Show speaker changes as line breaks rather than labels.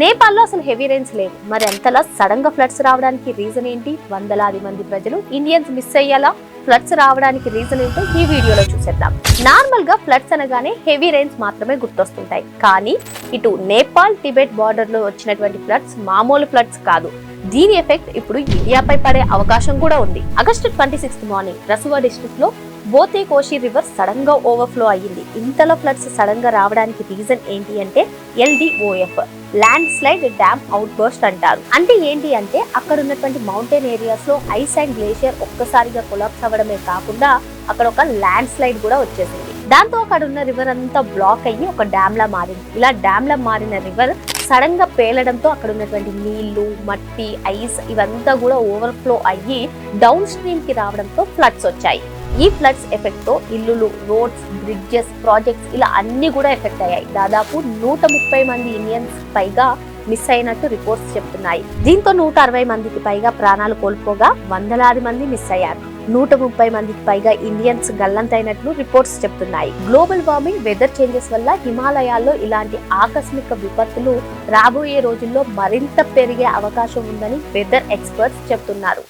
నేపాల్లో అసలు heavy rains లేవు, మరి అంతలా సడన్ గా ఫ్లడ్స్ రావడానికి రీజన్ ఏంటి? వందలాది మంది ప్రజలు ఇండియన్స్ మిస్ అయ్యేలా ఫ్లడ్స్ రావడానికి రీజన్ ఏంటో ఈ వీడియోలో చూసేద్దాం. నార్మల్ గా ఫ్లడ్స్ అనగానే హెవీ రైన్స్ మాత్రమే గుర్తొస్తుంటాయి, కానీ ఇటు నేపాల్ టిబెట్ బార్డర్ లో వచ్చినటువంటి ఫ్లడ్స్ మామూలు ఫ్లడ్స్ కాదు. దీని ఎఫెక్ట్ ఇప్పుడు ఇండియాపై పడే అవకాశం కూడా ఉంది. ఆగస్టు 26 మార్నింగ్ రసువా డిస్ట్రిక్ట్ లో బోతే కోషి రివర్ సడన్ గా ఓవర్ఫ్లో అయ్యింది. ఇంతలో ఫ్లడ్స్ సడన్ గా రావడానికి రీజన్ ఏంటి అంటే LDOF, land slide dam out burst అంటారు. అంటే ఏంటి అంటే అక్కడ ఉన్నటువంటి మౌంటైన్ ఏరియాస్ లో ఐస్ అండ్ గ్లేషియర్ ఒక్కసారిగా కొలాప్స్ అవ్వడమే కాకుండా అక్కడ ఒక ల్యాండ్ స్లైడ్ కూడా వచ్చేసింది. దాంతో అక్కడ ఉన్న రివర్ అంతా బ్లాక్ అయ్యి ఒక డ్యామ్ లా మారింది. ఇలా డ్యామ్ లా మారిన రివర్ సడన్ గా పేలడంతో అక్కడ ఉన్నటువంటి నీళ్లు, మట్టి, ఐస్ ఇవంతా కూడా ఓవర్ఫ్లో అయ్యి డౌన్ స్ట్రీమ్ కి రావడంతో ఫ్లడ్స్ వచ్చాయి. ఈ ఫ్లడ్స్ ఎఫెక్ట్ తో ఇల్లులు, రోడ్స్, బ్రిడ్జెస్, ప్రాజెక్ట్స్ ఇలా అన్ని కూడా ఎఫెక్ట్ అయ్యాయి. దాదాపు 130 మంది ఇండియన్స్ పైగా మిస్ అయినట్టు రిపోర్ట్స్ చెప్తున్నాయి. దీంతో 160 మందికి పైగా ప్రాణాలు కోల్పోగా వందలాది మంది మిస్ అయ్యారు. 130 మందికి పైగా ఇండియన్స్ గల్లంతైనట్లు రిపోర్ట్స్ చెప్తున్నాయి. గ్లోబల్ వార్మింగ్, వెదర్ చేంజెస్ వల్ల హిమాలయాల్లో ఇలాంటి ఆకస్మిక విపత్తులు రాబోయే రోజుల్లో మరింత పెరిగే అవకాశం ఉందని వెదర్ ఎక్స్పర్ట్స్ చెప్తున్నారు.